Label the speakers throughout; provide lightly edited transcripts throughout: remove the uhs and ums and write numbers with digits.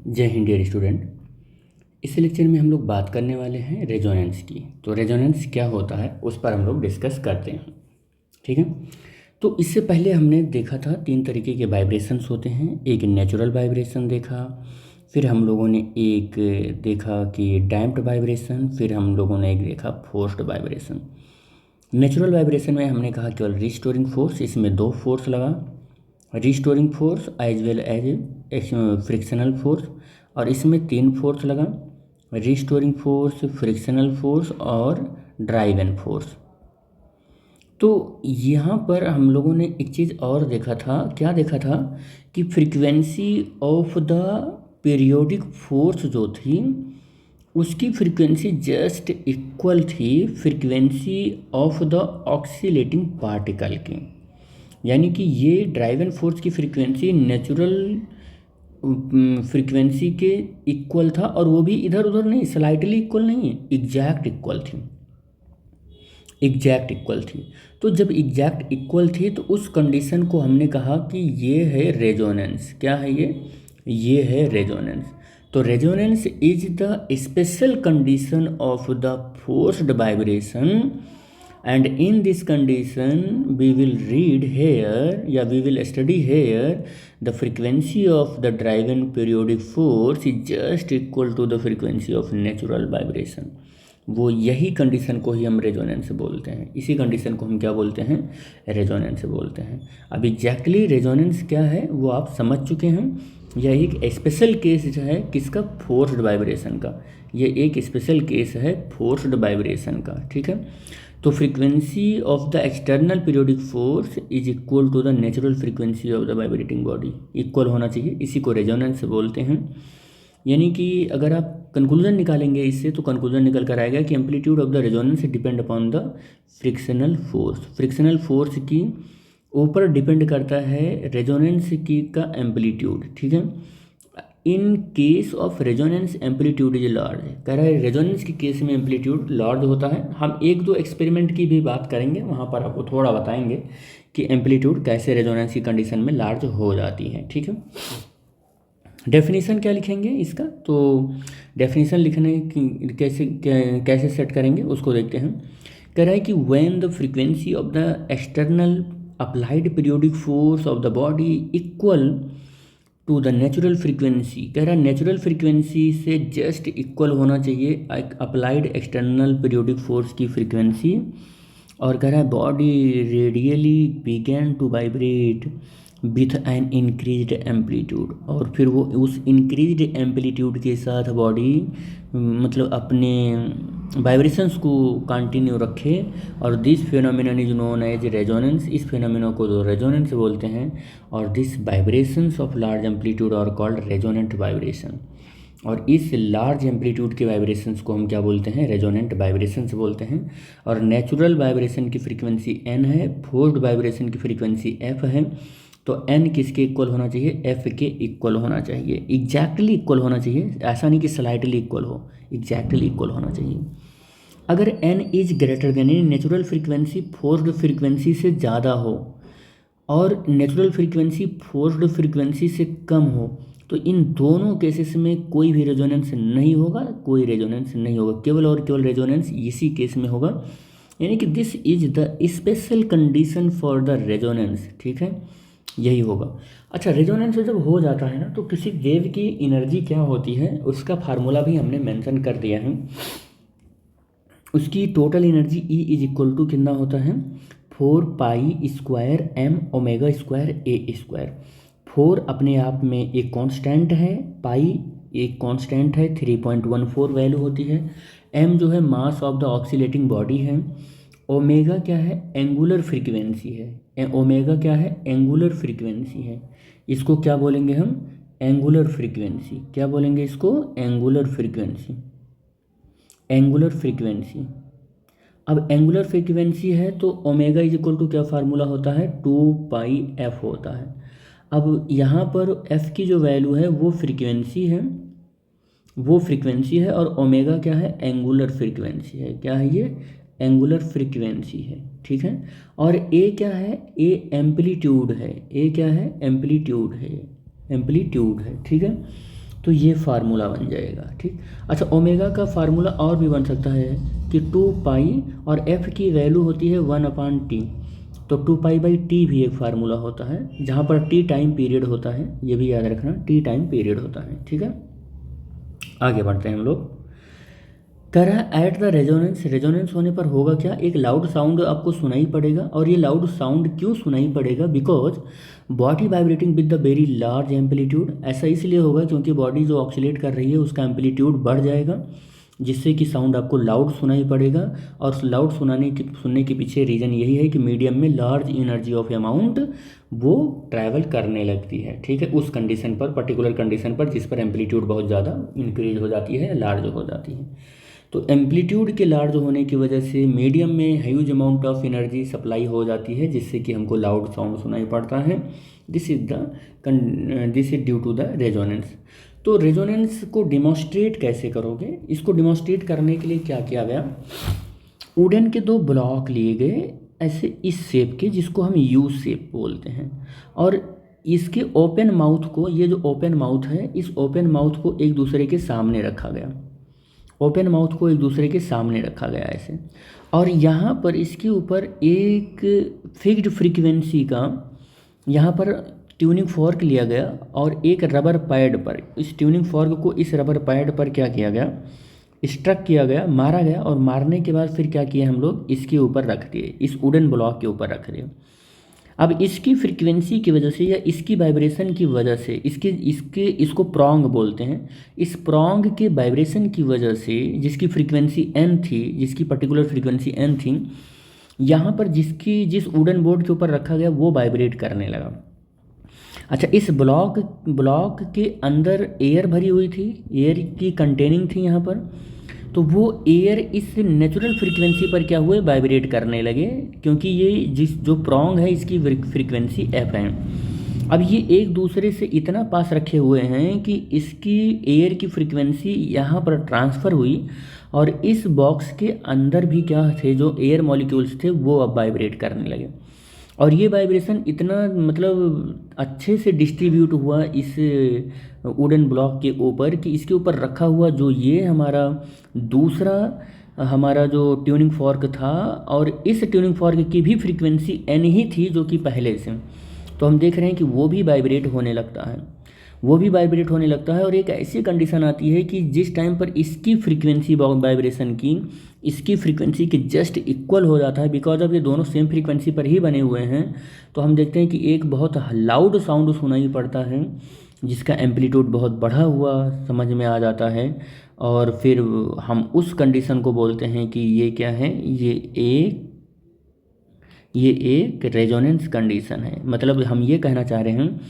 Speaker 1: जय Hind dear student. इस lecture में हम लोग बात करने वाले हैं रेजोनेंस की। तो रेजोनेंस क्या होता है उस पर हम लोग डिस्कस करते हैं, ठीक है। तो इससे पहले हमने देखा था 3 तरीके के वाइब्रेशंस होते हैं। एक नेचुरल वाइब्रेशन देखा, फिर हम लोगों ने एक देखा कि डैम्प्ड वाइब्रेशन, फिर हम लोगों ने एक देखा फोर्स्ड वाइब्रेशन। नेचुरल वाइब्रेशन में हमने कहा केवल रिस्टोरिंग फोर्स, इसमें 2 फोर्स लगा, restoring force as well as frictional force, और इसमें 3 फोर्स लगा, रिस्टोरिंग फोर्स, फ्रिक्शनल फोर्स और ड्राइवन फोर्स। तो यहाँ पर हम लोगों ने एक चीज़ और देखा था। क्या देखा था कि frequency of the periodic force जो थी उसकी फ्रीक्वेंसी जस्ट इक्वल थी frequency of the oscillating particle की। यानी कि ये ड्राइवन फोर्स की फ्रीक्वेंसी नेचुरल फ्रीक्वेंसी के इक्वल था, और वो भी इधर उधर नहीं, स्लाइटली इक्वल नहीं है, एग्जैक्ट इक्वल थी, एग्जैक्ट इक्वल थी। तो जब एग्जैक्ट इक्वल थी तो उस कंडीशन को हमने कहा कि ये है रेजोनेंस। क्या है ये है रेजोनेंस। तो resonance is the special condition of the forced vibration, and in this condition we will read here या we will study here the frequency of the driven periodic force is just equal to the frequency of natural vibration। वो यही condition को ही हम resonance बोलते हैं, इसी condition को हम क्या बोलते हैं, रेजोनेंस बोलते हैं। अब एग्जैक्टली रेजोनेंस क्या है वो आप समझ चुके हैं। यह एक स्पेशल केस जो है किसका, फोर्स्ड वाइब्रेशन का। ये एक स्पेशल केस है फोर्स्ड वाइब्रेशन का, ठीक है। तो frequency of the external periodic force is equal to the natural frequency of the vibrating body, equal होना चाहिए, इसी को रेजोनेंस बोलते हैं। यानी कि अगर आप कंक्लूजन निकालेंगे इससे, तो कंक्लूजन निकल कर आएगा कि amplitude of the resonance depend upon the frictional force. Frictional force की ऊपर डिपेंड करता है रेजोनेंस की का एम्पलीट्यूड, ठीक है। In case of resonance amplitude is large, कह रहा है रेजोनेंस के केस में एम्पलीट्यूड लार्ज होता है। हम 1-2 एक्सपेरिमेंट की भी बात करेंगे, वहाँ पर आपको थोड़ा बताएंगे कि एम्पलीट्यूड कैसे रेजोनेंस की कंडीशन में लार्ज हो जाती है, ठीक है। डेफिनेशन क्या लिखेंगे इसका, तो डेफिनेशन लिखने की कैसे सेट करेंगे उसको देखते हैं। कह रहा है कि when the frequency of the external applied periodic force of the body equal to the natural frequency, कह रहा है नेचुरल फ्रीक्वेंसी से जस्ट इक्वल होना चाहिए अप्लाइड एक्सटर्नल पीरियोडिक फोर्स की फ्रीक्वेंसी, और कह रहा है body radially begin to vibrate with an increased amplitude, और फिर वो उस इंक्रीज्ड एम्पलीट्यूड के साथ बॉडी मतलब अपने वाइब्रेशंस को कंटिन्यू रखे, और this phenomenon is known as resonance. इस फिनोमिना को जो रेजोनेंस बोलते हैं, और this vibrations of large amplitude are called resonant vibration. और इस लार्ज एम्पलीट्यूड के वाइब्रेशंस को हम क्या बोलते हैं, रेजोनेंट वाइब्रेशंस बोलते हैं। और नेचुरल वाइब्रेशन की फ्रीक्वेंसी n है, फोर्स्ड वाइब्रेशन की फ्रीक्वेंसी f है। तो n किसके इक्वल होना चाहिए, f के इक्वल होना चाहिए, एग्जैक्टली इक्वल होना चाहिए, ऐसा नहीं कि स्लाइटली इक्वल हो, एग्जैक्टली इक्वल होना चाहिए। अगर n is greater than, natural frequency forced frequency से ज़्यादा हो और नेचुरल फ्रीक्वेंसी फोर्स्ड फ्रीक्वेंसी से कम हो, तो इन दोनों केसेस में कोई भी रेजोनेंस नहीं होगा, कोई रेजोनेंस नहीं होगा, केवल और केवल रेजोनेंस इसी केस में होगा। यानी कि this is the special condition for the resonance, ठीक है, यही होगा। अच्छा, रेजोनेंस जब हो जाता है ना, तो किसी वेव की एनर्जी क्या होती है उसका फार्मूला भी हमने मेंशन कर दिया है। उसकी total energy E is equal to कितना होता है, 4π² m omega square A square. 4 अपने आप में एक कांस्टेंट है, पाई एक कांस्टेंट है, 3.14 वैल्यू होती है। m जो है mass of the oscillating body है। ओमेगा क्या है, एंगुलर फ्रीक्वेंसी है। ओमेगा क्या है, एंगुलर फ्रीक्वेंसी है। इसको क्या बोलेंगे हम, एंगुलर फ्रीक्वेंसी। क्या बोलेंगे इसको, एंगुलर फ्रीक्वेंसी, एंगुलर फ्रीक्वेंसी। अब एंगुलर फ्रीक्वेंसी है तो ओमेगा इज इक्वल टू क्या फार्मूला होता है, 2πf होता है। अब यहाँ पर f की जो वैल्यू है वो फ्रीक्वेंसी है, वो फ्रीक्वेंसी है, और ओमेगा क्या है, एंगुलर फ्रीक्वेंसी है। क्या है ये, एंगुलर फ्रीक्वेंसी है, ठीक है। और ए क्या है, ए एम्पलीट्यूड है। ए क्या है, एम्पलीट्यूड है, एम्पलीट्यूड है, ठीक है। तो ये फार्मूला बन जाएगा। ठीक, अच्छा ओमेगा का फार्मूला और भी बन सकता है कि 2 पाई और एफ की वैल्यू होती है 1/t, तो 2 पाई बाई टी भी एक फार्मूला होता है जहाँ पर टी टाइम पीरियड होता है, ये भी याद रखना, टी टाइम पीरियड होता है। ठीक है, आगे बढ़ते हैं हम लोग। कह रहा है एट द रेजोनेंस, रेजोनेंस होने पर होगा क्या, एक लाउड साउंड आपको सुनाई पड़ेगा। और ये लाउड साउंड क्यों सुनाई पड़ेगा, because body vibrating with the very large amplitude, ऐसा इसलिए होगा क्योंकि बॉडी जो ऑक्सीलेट कर रही है उसका एम्पलीट्यूड बढ़ जाएगा, जिससे कि साउंड आपको लाउड सुनाई पड़ेगा। और लाउड सुनने के पीछे रीज़न यही है कि मीडियम में लार्ज एनर्जी ऑफ अमाउंट वो ट्रैवल करने लगती है। ठीक है, उस कंडीशन पर, पर्टिकुलर कंडीशन पर जिस पर एम्पलीट्यूड बहुत ज़्यादा इंक्रीज हो जाती है, लार्ज हो जाती है। तो एम्पलीट्यूड के लार्ज होने की वजह से मीडियम में huge amount of energy supply हो जाती है, जिससे कि हमको लाउड साउंड सुनाई पड़ता है। This is due to the resonance. तो रेजोनेंस को डिमॉन्स्ट्रेट कैसे करोगे, इसको डिमॉन्स्ट्रेट करने के लिए क्या किया गया, वुडन के 2 ब्लॉक लिए गए ऐसे इस शेप के, जिसको हम यू शेप बोलते हैं, और इसके ओपन माउथ को, ये जो ओपन माउथ है, इस ओपन माउथ को एक दूसरे के सामने रखा गया, ओपन माउथ को एक दूसरे के सामने रखा गया ऐसे। और यहाँ पर इसके ऊपर एक फिक्स्ड फ्रीक्वेंसी का यहाँ पर ट्यूनिंग फॉर्क लिया गया, और एक रबर पैड पर, इस ट्यूनिंग फॉर्क को इस रबर पैड पर क्या किया गया, स्ट्रक किया गया, मारा गया, और मारने के बाद फिर क्या किया हम लोग, इसके ऊपर रख दिए, इस वुडन ब्लॉक के ऊपर रख दिए। अब इसकी फ्रीक्वेंसी की वजह से या इसकी वाइब्रेशन की वजह से, इसको प्रॉन्ग बोलते हैं, इस प्रॉन्ग के वाइब्रेशन की वजह से जिसकी फ्रीक्वेंसी एन थी, जिसकी पर्टिकुलर फ्रीक्वेंसी एन थी, यहाँ पर जिस वुडन बोर्ड के ऊपर रखा गया वो वाइब्रेट करने लगा। अच्छा, इस ब्लॉक के अंदर एयर भरी हुई थी, एयर की कंटेनिंग थी यहाँ पर, तो वो एयर इस नेचुरल फ्रीक्वेंसी पर क्या हुए, वाइब्रेट करने लगे, क्योंकि ये जो प्रॉन्ग है इसकी फ्रीक्वेंसी एफ है। अब ये एक दूसरे से इतना पास रखे हुए हैं कि इसकी एयर की फ्रीक्वेंसी यहाँ पर ट्रांसफ़र हुई, और इस बॉक्स के अंदर भी क्या थे, जो एयर मॉलिक्यूल्स थे वो अब वाइब्रेट करने लगे। और ये वाइब्रेशन इतना मतलब अच्छे से डिस्ट्रीब्यूट हुआ इस वुडन ब्लॉक के ऊपर कि इसके ऊपर रखा हुआ जो ये हमारा जो ट्यूनिंग फॉर्क था, और इस ट्यूनिंग फॉर्क की भी फ्रीक्वेंसी एन ही थी जो कि पहले से, तो हम देख रहे हैं कि वो भी वाइब्रेट होने लगता है, और एक ऐसी कंडीशन आती है कि जिस टाइम पर इसकी फ्रीक्वेंसी वाइब्रेशन की इसकी फ्रीक्वेंसी के जस्ट इक्वल हो जाता है, बिकॉज अब ये दोनों सेम फ्रीक्वेंसी पर ही बने हुए हैं, तो हम देखते हैं कि एक बहुत लाउड साउंड सुनाई पड़ता है जिसका एम्पलीट्यूड बहुत बढ़ा हुआ समझ में आ जाता है, और फिर हम उस कंडीशन को बोलते हैं कि ये क्या है, ये एक रेजोनेंस कंडीशन है। मतलब हम ये कहना चाह रहे हैं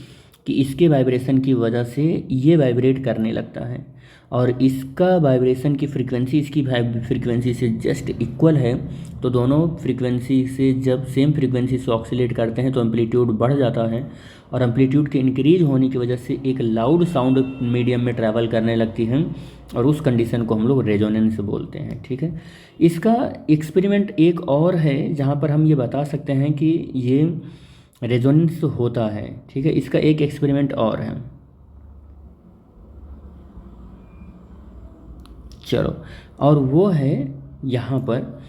Speaker 1: कि इसके वाइब्रेशन की वजह से ये वाइब्रेट करने लगता है, और इसका वाइब्रेशन की फ्रीक्वेंसी इसकी फ्रीक्वेंसी से जस्ट इक्वल है, तो दोनों फ्रीक्वेंसी से जब सेम फ्रीक्वेंसी से ऑक्सीलेट करते हैं तो एम्पलीट्यूड बढ़ जाता है, और एम्पलीट्यूड के इंक्रीज होने की वजह से एक लाउड साउंड मीडियम में ट्रैवल करने लगती है, और उस कंडीशन को हम लोग रेजोनेंस बोलते हैं। ठीक है, इसका एक्सपेरिमेंट एक और है जहाँ पर हम ये बता सकते हैं कि ये रेजोनेंस होता है। ठीक है, इसका एक एक्सपेरिमेंट और है, चलो, और वो है यहाँ पर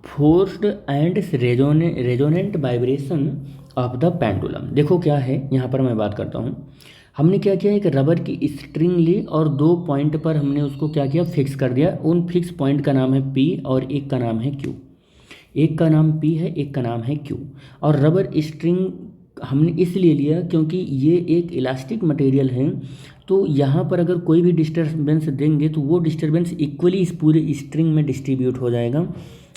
Speaker 1: forced and resonant vibration of the pendulum. देखो क्या है, यहाँ पर मैं बात करता हूँ। हमने क्या किया, एक रबर की स्ट्रिंग ली और 2 पॉइंट पर हमने उसको क्या किया, फिक्स कर दिया। उन फिक्स पॉइंट का नाम है P और एक का नाम है Q। एक का नाम P है, एक का नाम है Q। और रबर स्ट्रिंग हमने इसलिए लिया क्योंकि ये एक इलास्टिक मटेरियल है, तो यहाँ पर अगर कोई भी डिस्टर्बेंस देंगे तो वो डिस्टर्बेंस इक्वली इस पूरे स्ट्रिंग में डिस्ट्रीब्यूट हो जाएगा।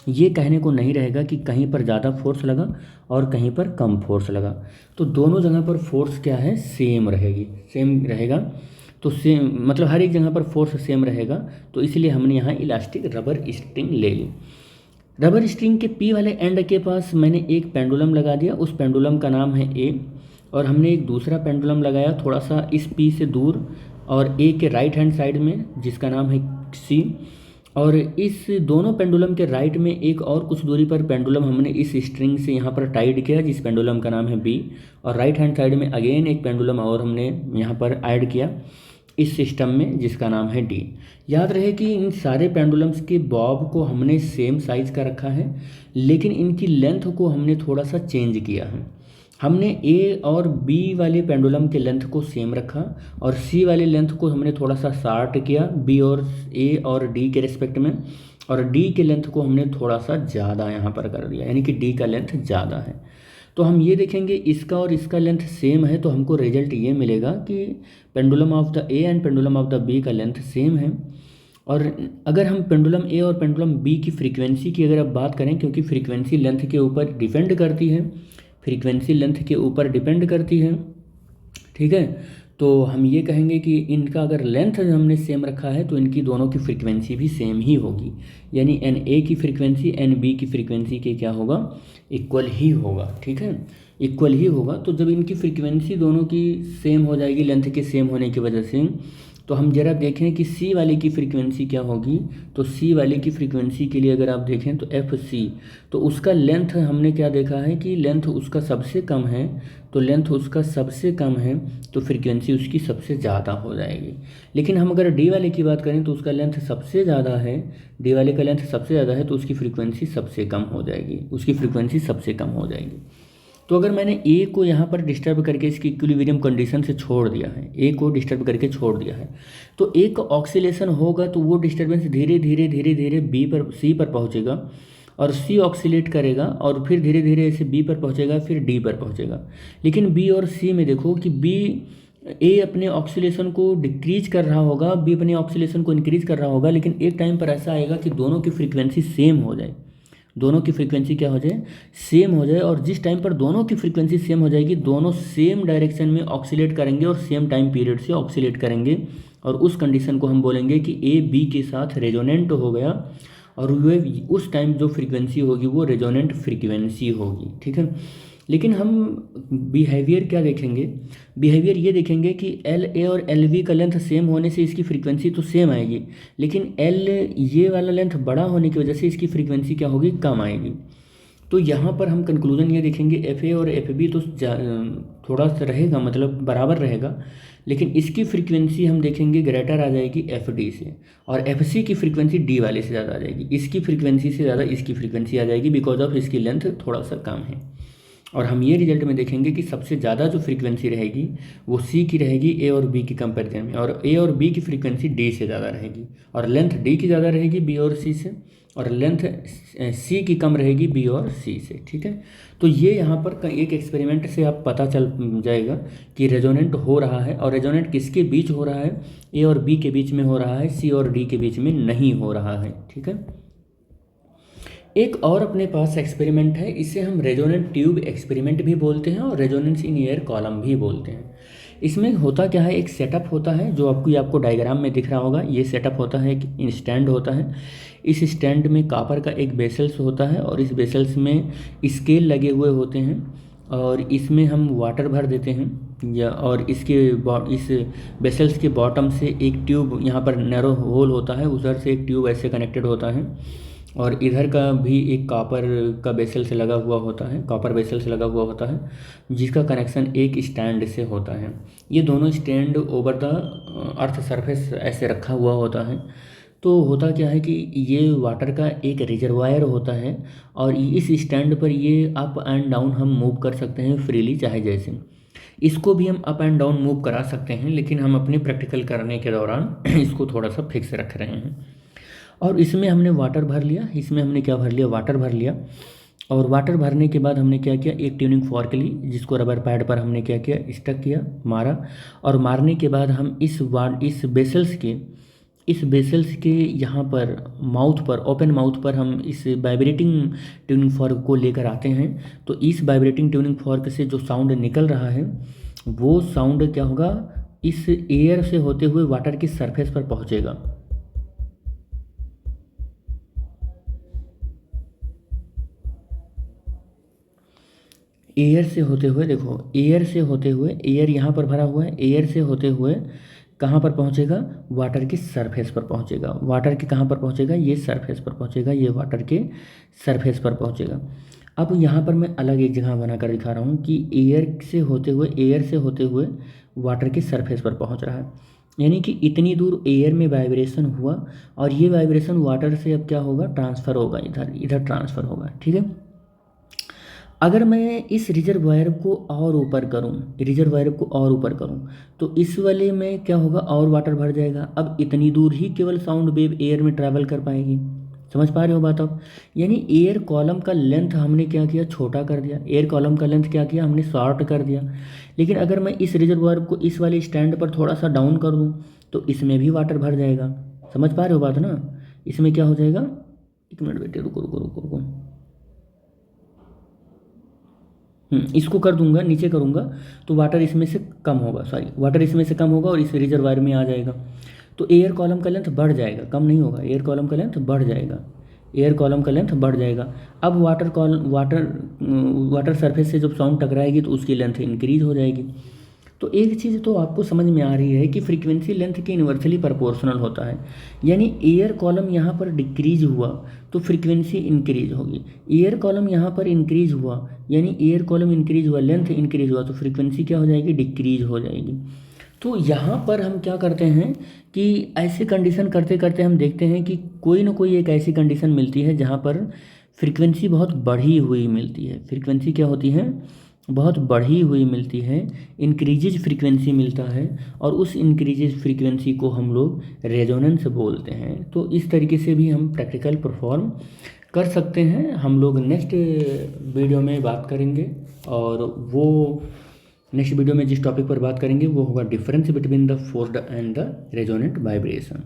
Speaker 1: ये कहने को नहीं रहेगा कि कहीं पर ज़्यादा फोर्स लगा और कहीं पर कम फोर्स लगा, तो दोनों जगह पर फोर्स क्या है, सेम रहेगा। तो सेम मतलब हर एक जगह पर फोर्स सेम रहेगा, तो इसलिए हमने यहाँ इलास्टिक रबर स्ट्रिंग ले ली। रबर स्ट्रिंग के P वाले एंड के पास मैंने एक पेंडुलम लगा दिया, उस पेंडुलम का नाम है A, और हमने एक दूसरा पेंडुलम लगाया थोड़ा सा इस P से दूर और A के राइट हैंड साइड में, जिसका नाम है C। और इस दोनों पेंडुलम के राइट में एक और कुछ दूरी पर पेंडुलम हमने इस स्ट्रिंग से यहाँ पर टाइड किया, जिस पेंडुलम का नाम है B। और राइट हैंड साइड में अगेन एक पेंडुलम और हमने यहाँ पर ऐड किया, इस सिस्टम में, जिसका नाम है डी। याद रहे कि इन सारे पेंडुलम्स के बॉब को हमने सेम साइज़ का रखा है, लेकिन इनकी लेंथ को हमने थोड़ा सा चेंज किया है। हमने ए और बी वाले पेंडुलम के लेंथ को सेम रखा और सी वाले लेंथ को हमने थोड़ा सा शार्ट किया बी और ए और डी के रिस्पेक्ट में, और डी के लेंथ को हमने थोड़ा सा ज़्यादा यहाँ पर कर दिया, यानी कि डी का लेंथ ज़्यादा है। तो हम ये देखेंगे इसका और इसका लेंथ सेम है, तो हमको रिजल्ट ये मिलेगा कि pendulum of the A and pendulum of the B का लेंथ सेम है। और अगर हम पेंडुलम ए और पेंडुलम बी की फ्रीक्वेंसी की अगर अब बात करें, क्योंकि फ्रीक्वेंसी लेंथ के ऊपर डिपेंड करती है, फ्रीक्वेंसी लेंथ के ऊपर डिपेंड करती है, ठीक है, तो हम ये कहेंगे कि इनका अगर लेंथ हमने सेम रखा है तो इनकी दोनों की फ्रीक्वेंसी भी सेम ही होगी, यानी एन ए की फ्रीक्वेंसी एन बी की फ्रीक्वेंसी के क्या होगा, इक्वल ही होगा, ठीक है, इक्वल ही होगा। तो जब इनकी फ्रीक्वेंसी दोनों की सेम हो जाएगी लेंथ के सेम होने की वजह से, तो हम जरा देखें कि सी वाले की फ्रीक्वेंसी क्या होगी। तो सी वाले की फ्रीक्वेंसी के लिए अगर आप देखें तो एफ सी, तो उसका लेंथ हमने क्या देखा है कि लेंथ उसका सबसे कम है, तो लेंथ उसका सबसे कम है तो फ्रीक्वेंसी उसकी सबसे ज़्यादा हो जाएगी। लेकिन हम अगर डी वाले की बात करें तो उसका लेंथ सबसे ज़्यादा है, डी वाले का लेंथ सबसे ज़्यादा है तो उसकी फ्रीक्वेंसी सबसे कम हो जाएगी, उसकी फ्रीक्वेंसी सबसे कम हो जाएगी। तो अगर मैंने ए को यहाँ पर डिस्टर्ब करके इसकी इक्विलिब्रियम कंडीशन से छोड़ दिया है, ए को डिस्टर्ब करके छोड़ दिया है, तो ए का ऑक्सीलेशन होगा तो वो डिस्टर्बेंस धीरे धीरे धीरे धीरे बी पर सी पर पहुँचेगा और सी ऑक्सीलेट करेगा और फिर धीरे धीरे ऐसे बी पर पहुँचेगा, फिर डी पर पहुँचेगा। लेकिन बी और सी में देखो कि बी ए अपने ऑक्सीलेशन को डिक्रीज कर रहा होगा, बी अपने ऑक्सीलेशन को इंक्रीज कर रहा होगा, लेकिन एक टाइम पर ऐसा आएगा कि दोनों की फ्रीक्वेंसी सेम हो जाए, दोनों की फ्रीक्वेंसी क्या हो जाए, सेम हो जाए। और जिस टाइम पर दोनों की फ्रीक्वेंसी सेम हो जाएगी, दोनों सेम डायरेक्शन में ऑक्सीलेट करेंगे और सेम टाइम पीरियड से ऑक्सीलेट करेंगे, और उस कंडीशन को हम बोलेंगे कि ए बी के साथ रेजोनेंट हो गया, और वे उस टाइम जो फ्रीक्वेंसी होगी वो रेजोनेंट फ्रीक्वेंसी होगी, ठीक है। लेकिन हम बिहेवियर क्या देखेंगे, बिहेवियर ये देखेंगे कि एल ए और एल वी का लेंथ सेम होने से इसकी फ्रीक्वेंसी तो सेम आएगी, लेकिन एल ये वाला लेंथ बड़ा होने की वजह से इसकी फ्रीक्वेंसी क्या होगी, कम आएगी। तो यहाँ पर हम कंक्लूजन ये देखेंगे एफ ए और एफ बी तो थोड़ा सा रहेगा, मतलब बराबर रहेगा, लेकिन इसकी फ्रीक्वेंसी हम देखेंगे ग्रेटर आ जाएगी एफ डी से, और एफ सी की फ्रीक्वेंसी डी वाले से ज़्यादा आ जाएगी, इसकी फ्रीक्वेंसी से ज़्यादा इसकी फ्रीक्वेंसी आ जाएगी, बिकॉज ऑफ इसकी लेंथ थोड़ा सा कम है। और हम ये रिजल्ट में देखेंगे कि सबसे ज़्यादा जो फ्रीक्वेंसी रहेगी वो सी की रहेगी ए और बी की कंपैरिजन में, और ए और बी की फ्रीक्वेंसी डी से ज़्यादा रहेगी, और लेंथ डी की ज़्यादा रहेगी बी और सी से, और लेंथ सी की कम रहेगी बी और सी से, ठीक है। तो ये यहाँ पर एक एक्सपेरिमेंट से आप पता चल जाएगा कि रेजोनेंट हो रहा है, और रेजोनेंट किसके बीच हो रहा है, ए और बी के बीच में हो रहा है, सी और डी के बीच में नहीं हो रहा है, ठीक है। एक और अपने पास एक्सपेरिमेंट है, इसे हम रेजोनेंट ट्यूब एक्सपेरिमेंट भी बोलते हैं और रेजोनेंस इन एयर कॉलम भी बोलते हैं। इसमें होता क्या है, एक सेटअप होता है जो आपको डायग्राम में दिख रहा होगा, ये सेटअप होता है, एक स्टैंड होता है, इस स्टैंड में कापर का एक बेसल्स होता है और इस बेसल्स में स्केल लगे हुए होते हैं, और इसमें हम वाटर भर देते हैं और इस बेसल्स के बॉटम से एक ट्यूब, यहाँ पर नैरो होल होता है, उधर से एक ट्यूब ऐसे कनेक्टेड होता है, और इधर का भी एक कापर का बेसल से लगा हुआ होता है, कॉपर बेसल से लगा हुआ होता है, जिसका कनेक्शन एक स्टैंड से होता है। ये दोनों stand over the earth surface ऐसे रखा हुआ होता है। तो होता क्या है कि ये वाटर का एक रिजर्वायर होता है, और इस स्टैंड पर ये अप एंड डाउन हम मूव कर सकते हैं फ्रीली, चाहे जैसे। इसको भी हम अप एंड डाउन मूव करा सकते हैं, लेकिन हम अपने प्रैक्टिकल करने के दौरान इसको थोड़ा सा फिक्स रख रहे हैं। और इसमें हमने वाटर भर लिया, इसमें हमने क्या भर लिया, वाटर भर लिया, और वाटर भरने के बाद हमने क्या किया, एक ट्यूनिंग फॉर्क ली, जिसको रबर पैड पर हमने क्या किया, स्टक किया, मारा, और मारने के बाद हम इस बेसल्स के यहाँ पर माउथ पर, ओपन माउथ पर हम इस वाइब्रेटिंग ट्यूनिंग फॉर्क को लेकर आते हैं। तो इस वाइब्रेटिंग ट्यूनिंग फॉर्क से जो साउंड निकल रहा है वो साउंड क्या होगा, इस एयर से होते हुए वाटर की सरफेस पर पहुँचेगा। एयर से होते हुए, देखो एयर से होते हुए, एयर यहाँ पर भरा हुआ है, एयर से होते हुए कहाँ पर पहुँचेगा, वाटर की सरफेस पर पहुँचेगा। वाटर के कहाँ पर पहुँचेगा, ये सरफेस पर पहुँचेगा, ये वाटर के सरफेस पर पहुँचेगा। अब यहाँ पर मैं अलग एक जगह बनाकर दिखा रहा हूँ कि एयर से होते हुए वाटर के सरफेस पर पहुँच रहा है। यानी कि इतनी दूर एयर में वाइब्रेशन हुआ और ये वाइब्रेशन वाटर से अब क्या होगा, ट्रांसफ़र होगा, इधर इधर ट्रांसफ़र होगा। ठीक है, अगर मैं इस रिजर्वायर को और ऊपर करूं, रिजर्वायर को और ऊपर करूं, तो इस वाले में क्या होगा, और वाटर भर जाएगा। अब इतनी दूर ही केवल साउंड वेव एयर में ट्रैवल कर पाएगी। समझ पा रहे हो बात आप? यानी एयर कॉलम का लेंथ हमने क्या किया, छोटा कर दिया। एयर कॉलम का लेंथ क्या किया हमने, शॉर्ट कर दिया। लेकिन अगर मैं इस रिजर्वायर को इस वाले स्टैंड पर थोड़ा सा डाउन कर दूँ तो इसमें भी वाटर भर जाएगा। समझ पा रहे हो बात ना? इसमें क्या हो जाएगा, एक मिनट बेटे, रुको रुको रुको रुको। इसको कर दूंगा, नीचे करूंगा तो वाटर इसमें से कम होगा, सॉरी वाटर इसमें से कम होगा और इस रिजर्वायर में आ जाएगा। तो एयर कॉलम का लेंथ बढ़ जाएगा, कम नहीं होगा। एयर कॉलम का लेंथ बढ़ जाएगा, एयर कॉलम का लेंथ बढ़ जाएगा। अब वाटर सरफेस से जब साउंड टकराएगी तो उसकी लेंथ इंक्रीज हो जाएगी। तो एक चीज़ तो आपको समझ में आ रही है कि फ्रीक्वेंसी लेंथ के इन्वर्सली प्रोपोर्शनल होता है। यानी एयर कॉलम यहाँ पर डिक्रीज हुआ तो फ्रीक्वेंसी इंक्रीज होगी। एयर कॉलम यहाँ पर इंक्रीज हुआ, यानी एयर कॉलम इंक्रीज हुआ, लेंथ इंक्रीज हुआ तो फ्रीक्वेंसी क्या हो जाएगी, डिक्रीज हो जाएगी। तो यहाँ पर हम क्या करते हैं कि ऐसे कंडीशन करते करते हम देखते हैं कि कोई ना कोई एक ऐसी कंडीशन मिलती है जहाँ पर फ्रीक्वेंसी बहुत बढ़ी हुई मिलती है। फ्रीक्वेंसी क्या होती है, बहुत बढ़ी हुई मिलती है, इंक्रीजेज फ्रीक्वेंसी मिलता है और उस इंक्रीजेज फ्रीक्वेंसी को हम लोग रेजोनेंस बोलते हैं। तो इस तरीके से भी हम प्रैक्टिकल परफॉर्म कर सकते हैं। हम लोग नेक्स्ट वीडियो में बात करेंगे और वो नेक्स्ट वीडियो में जिस टॉपिक पर बात करेंगे वो होगा difference between the forced and the resonant vibration.